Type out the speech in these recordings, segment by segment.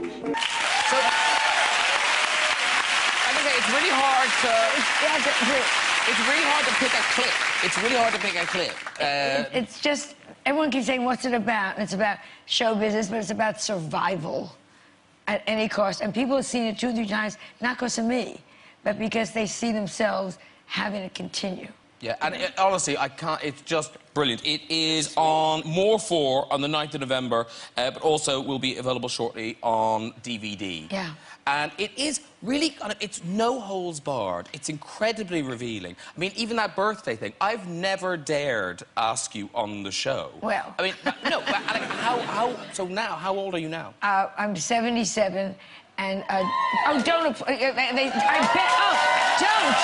So, I can say it's really hard to... It's really hard to pick a clip. It's really hard to pick a clip. It's just... Everyone keeps saying, what's it about? And it's about show business, but it's about survival at any cost. And people have seen it 2 or 3 times, not because of me, but because they see themselves having to continue. Yeah, and honestly, I can't... It's just brilliant. It is on More 4 on the 9th of November, but also will be available shortly on DVD. Yeah. And it is really kind of... It's no holds barred. It's incredibly revealing. I mean, even that birthday thing, I've never dared ask you on the show. Well... I mean, no, but how... So now, how old are you now? I'm 77, and... oh, don't... I bet... Oh, don't!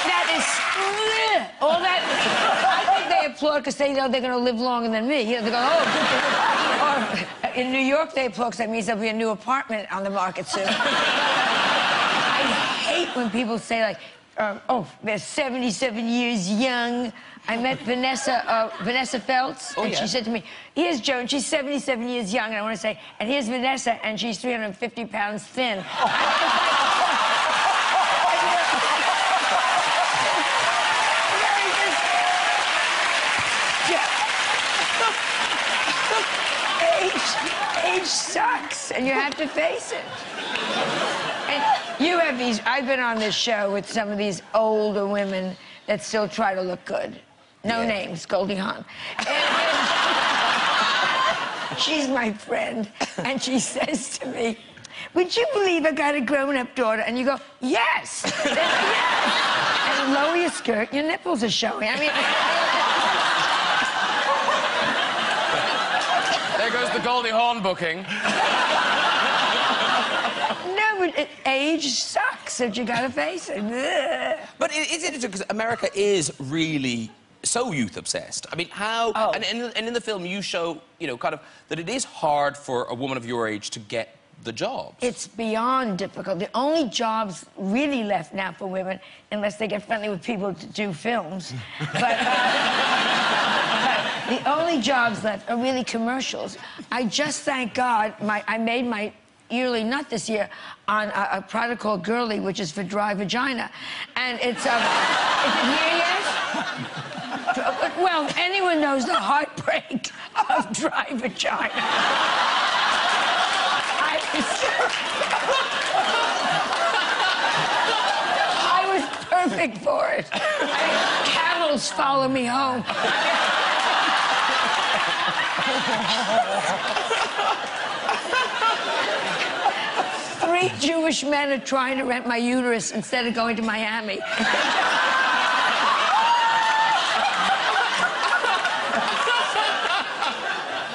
That is... all that... I think they applaud because they know they're going to live longer than me. You know, they go, oh, good. Or in New York, they applaud because that means there'll be a new apartment on the market soon. I hate when people say, like, oh, they're 77 years young. I met Vanessa Feltz, and she said to me, here's Joan, she's 77 years young, and I want to say, and here's Vanessa, and she's 350 pounds thin. Age sucks, and you have to face it. And you have these... I've been on this show with some of these older women that still try to look good. No names, Goldie Hawn. And she's my friend, and she says to me, would you believe I got a grown-up daughter? And you go, yes! Yes! And lower your skirt, your nipples are showing. I mean... There goes the Goldie Hawn booking. No, but age sucks, and you gotta face it. But it's interesting because America is really so youth-obsessed. I mean, how... Oh. And in the film, you show, you know, kind of, that it is hard for a woman of your age to get the jobs. It's beyond difficult. The only jobs really left now for women, unless they get friendly with people to do films, but the only jobs left are really commercials. I just thank God I made my yearly nut this year on a product called Girly, which is for dry vagina. And it's, is it here yet? Well, anyone knows the heartbreak of dry vagina. I was perfect for it. Camels follow me home. 3 Jewish men are trying to rent my uterus instead of going to Miami.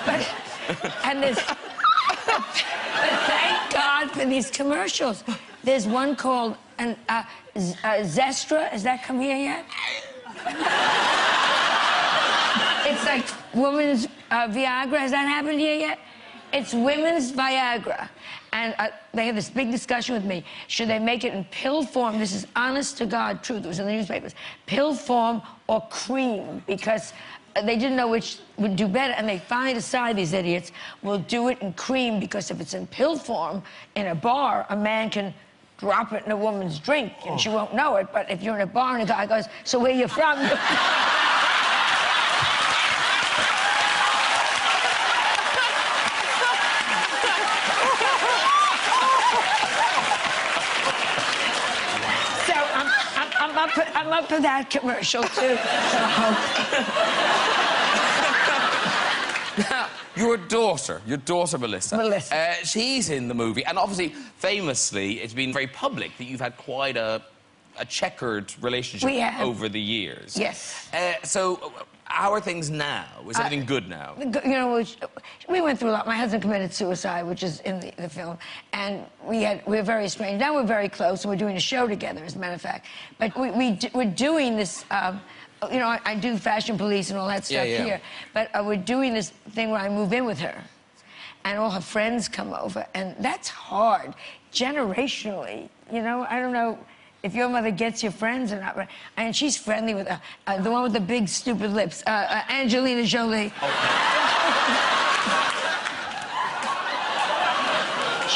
But thank God for these commercials. There's one called Zestra. Has that come here yet? It's like women's Viagra. Has that happened here yet? It's women's Viagra. And they had this big discussion with me. Should they make it in pill form? This is honest to God truth. It was in the newspapers. Pill form or cream, because they didn't know which would do better, and they finally decided, these idiots, will do it in cream, because if it's in pill form in a bar, a man can drop it in a woman's drink and she won't know it. But if you're in a bar and a guy goes, so where you from? I'm up for that commercial, too. Now, your daughter, Melissa. She's in the movie, and obviously, famously, it's been very public that you've had quite a checkered relationship over the years. Yes. So, how are things now? Is everything good now? You know, we went through a lot. My husband committed suicide, which is in the film, and we're very estranged. Now we're very close, and we're doing a show together, as a matter of fact. But we're doing this. You know, I do Fashion Police and all that stuff here, but we're doing this thing where I move in with her, and all her friends come over, and that's hard, generationally. You know, I don't know if your mother gets your friends or not, and she's friendly with the one with the big stupid lips, Angelina Jolie.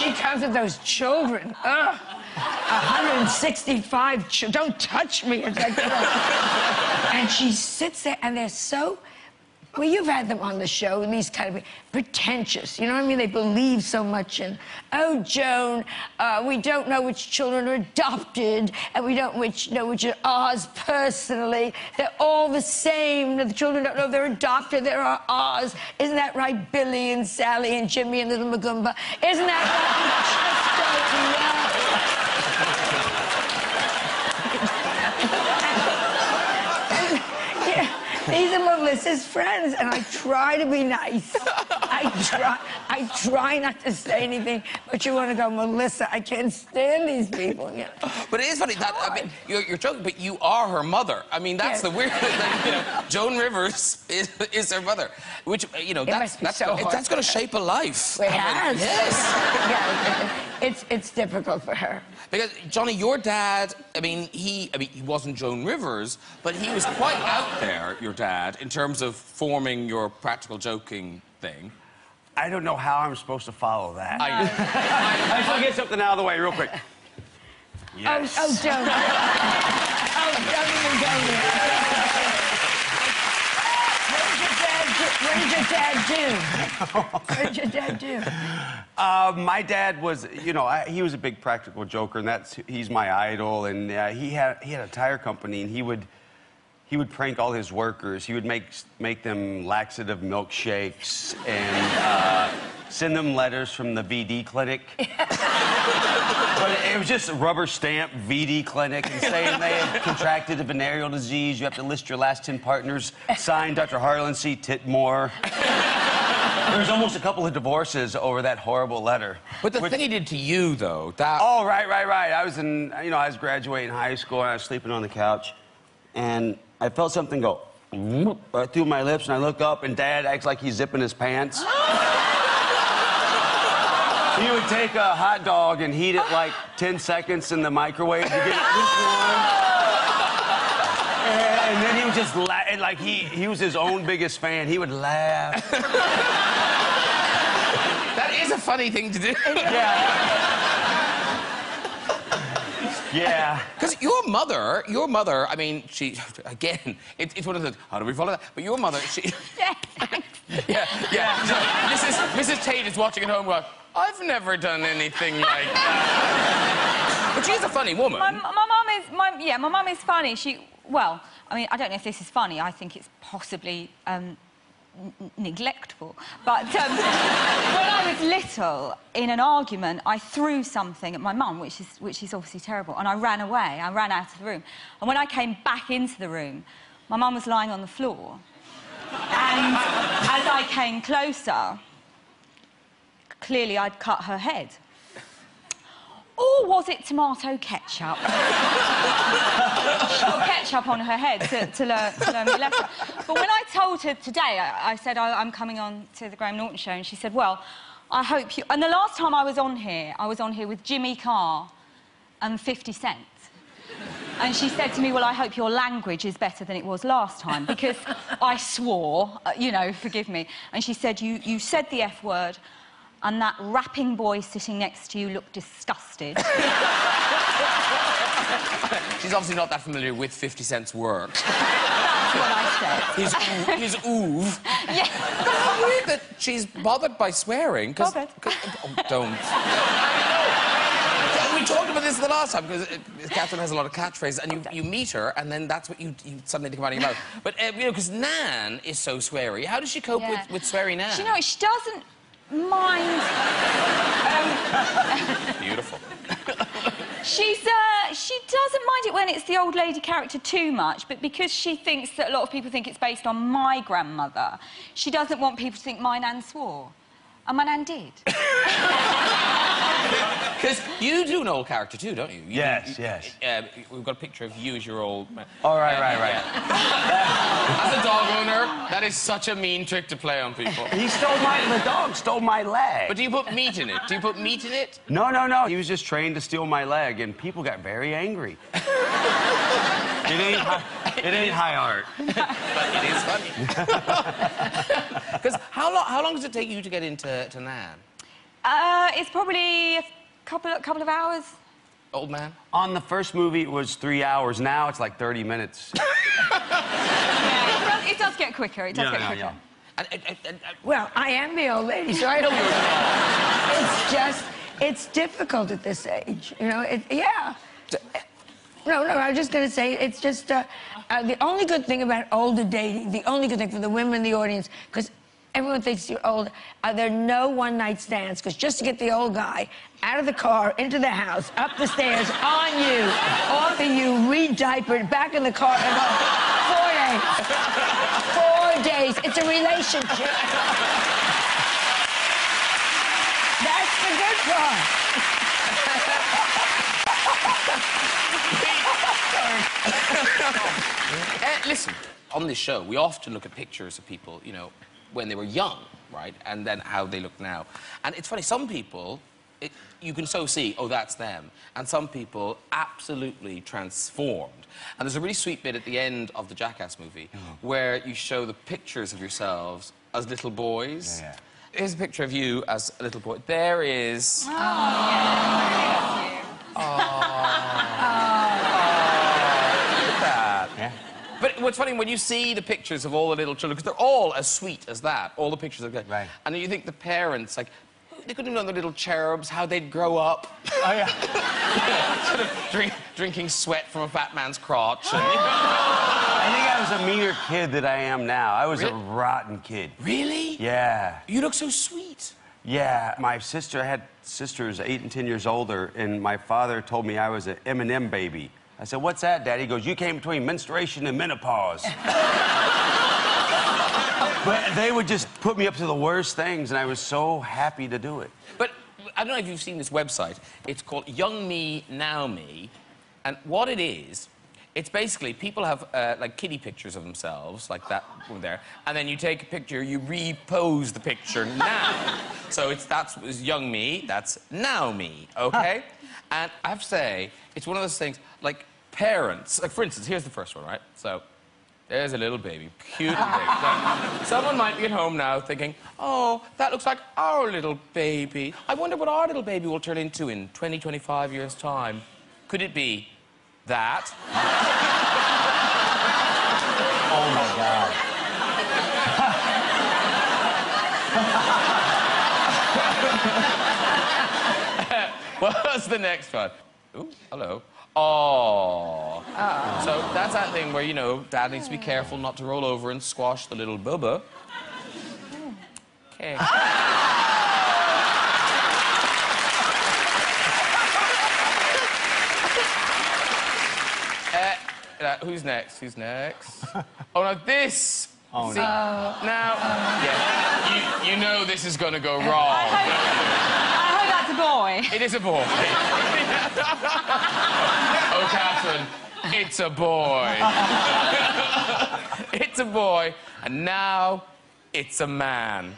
she comes with those children. Ugh. 165 children. Don't touch me. It's like, and she sits there, and they're so... Well, you've had them on the show, and these kind of pretentious, you know what I mean? They believe so much in, oh, Joan, we don't know which children are adopted, and we don't know which are ours personally. They're all the same. The children don't know if they're adopted, they're ours. Isn't that right, Billy and Sally and Jimmy and Little Magumba? Isn't that right? These are Melissa's friends, and I try to be nice. I try not to say anything, but you want to go, Melissa, I can't stand these people. You know? But it is funny that, I mean, you're joking, but you are her mother. I mean, that's the weird thing. You know, Joan Rivers is her mother, which, you know, that's going to shape a life. It has. Yes. Yeah, it's difficult for her. Because, Johnny, your dad, I mean, he wasn't Joan Rivers, but he was quite out there, your dad, in terms of forming your practical joking thing. I don't know how I'm supposed to follow that. I just want to get something out of the way real quick. Yes. Oh, don't. Oh, don't even go there. What did your dad do? What did your dad do? My dad was, you know, he was a big practical joker, and he's my idol. And he had a tire company, and he would prank all his workers. He would make them laxative milkshakes and send them letters from the VD clinic. But it was just a rubber stamp VD clinic and saying they had contracted a venereal disease. You have to list your last 10 partners. Signed, Dr. Harlan C. Titmore. There was almost a couple of divorces over that horrible letter. But the thing he did to you, though, that... Oh, right. I was I was graduating high school, and I was sleeping on the couch, and I felt something go right through my lips, and I look up, and Dad acts like he's zipping his pants. He would take a hot dog and heat it like 10 seconds in the microwave to get it warm. And then he would just laugh, and like he was his own biggest fan. He would laugh. That is a funny thing to do. Yeah. Yeah. Because your mother, I mean, she, again, it's one of the, how do we follow that? But your mother, she... Yeah. So, Mrs. Tate is watching at home going, I've never done anything like that. But she's a funny woman. My mum is funny. Well, I mean, I don't know if this is funny. I think it's possibly neglectful. But when I was little, in an argument, I threw something at my mum, which is obviously terrible, and I ran away. I ran out of the room. And when I came back into the room, my mum was lying on the floor. And as I came closer, clearly I'd cut her head. Or was it tomato ketchup? She got ketchup on her head to learn me a lesson. But when I told her today, I said, I'm coming on to the Graham Norton Show, and she said, well, I hope you... And the last time I was on here with Jimmy Carr and 50 Cent. And she said to me, well, I hope your language is better than it was last time, because I swore, you know, forgive me. And she said, you said the F word, and that rapping boy sitting next to you looked disgusted. She's obviously not that familiar with 50 Cent's work. That's what I said. His oove. Yeah. But how weird that she's bothered by swearing. Bothered? Oh, don't. We talked about this the last time, because Catherine has a lot of catchphrases, and you meet her, and then that's what you suddenly come out of your mouth. But, you know, because Nan is so sweary. How does she cope with sweary Nan? Do you know, she doesn't mind... Beautiful. She doesn't mind it when it's the old lady character too much, but because she thinks that a lot of people think it's based on my grandmother, she doesn't want people to think my Nan swore. And my Nan did. Because you do an old character too, don't you? Yes. We've got a picture of you as your old... Oh, right. As a dog owner, that is such a mean trick to play on people. The dog stole my leg. But do you put meat in it? Do you put meat in it? No. He was just trained to steal my leg, and people got very angry. It ain't high art. But it is funny. Because how long does it take you to get into Nan? It's probably a couple of hours. Old man? On the first movie, it was 3 hours. Now it's like 30 minutes. Yeah, it does get quicker. It does get quicker. Well, I am the old lady, so I don't... It's just... It's difficult at this age, you know? Yeah. No, I was just going to say, it's just... the only good thing about older dating, the only good thing for the women in the audience, because everyone thinks you're old, there are no one-night stands, because just to get the old guy out of the car, into the house, up the stairs, on you, off of you, re-diapered, back in the car, and 4 days. 4 days. It's a relationship. That's the good part. Listen, on this show, we often look at pictures of people, you know, when they were young, right? And then how they look now. And it's funny, some people, you can so see, oh, that's them. And some people absolutely transformed. And there's a really sweet bit at the end of the Jackass movie where you show the pictures of yourselves as little boys. Yeah. Here's a picture of you as a little boy. There is... Oh, yeah. Look at that. Yeah. But what's funny, when you see the pictures of all the little children, because they're all as sweet as that, all the pictures are good. Right. And then you think the parents, like, they couldn't have known the little cherubs, how they'd grow up. Oh, yeah. Sort of drinking sweat from a fat man's crotch. And, you know. I think I was a meaner kid than I am now. I was a rotten kid. Really? Yeah. You look so sweet. Yeah. My sister, I had sisters 8 and 10 years older, and my father told me I was an M&M baby. I said, what's that, Daddy? He goes, you came between menstruation and menopause. But they would just put me up to the worst things, and I was so happy to do it. But I don't know if you've seen this website. It's called Young Me, Now Me. And what it is, it's basically people have, like, kiddie pictures of themselves, like that one there, and then you take a picture, you repose the picture now. So that's Young Me, that's Now Me, OK? And I have to say, it's one of those things, like, parents... Like, for instance, here's the first one, right? So... there's a little baby, cute little baby. So, someone might be at home now thinking, oh, that looks like our little baby. I wonder what our little baby will turn into in 20, 25 years' time. Could it be that? Oh, my God. What's the next one? Ooh, hello. Oh. So that's that thing where, you know, Dad needs to be careful not to roll over and squash the little bubba. Okay. Who's next? Who's next? Oh, no, this. Oh, see, no. Now, yeah, you know this is going to go wrong. I hope that's a boy. It is a boy. Oh, Catherine, it's a boy. It's a boy, and now it's a man.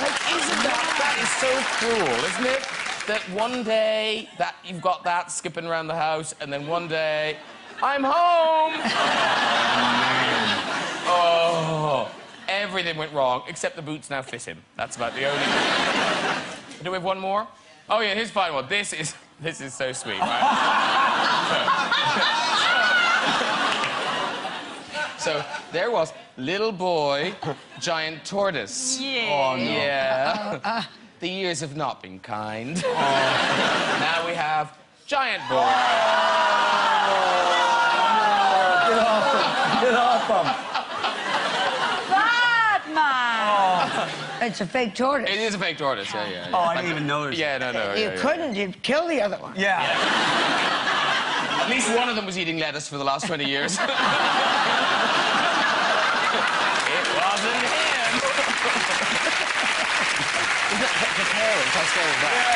Like, isn't that is so cruel, isn't it? That one day that you've got that skipping around the house, and then one day, I'm home. Oh, everything went wrong, except the boots now fit him. That's about the only thing. Do we have one more? Oh, yeah, here's the final one. This is so sweet, right? So there was little boy, giant tortoise. Yeah. Oh, no. Yeah. The years have not been kind. Now we have giant boy. Get off him. Bad man. It's a fake tortoise. It is a fake tortoise, yeah. Oh, I didn't even notice. Yeah, no. You couldn't. You'd kill the other one. Yeah. At least one of them was eating lettuce for the last 20 years. It wasn't him. The parents, how scary is that?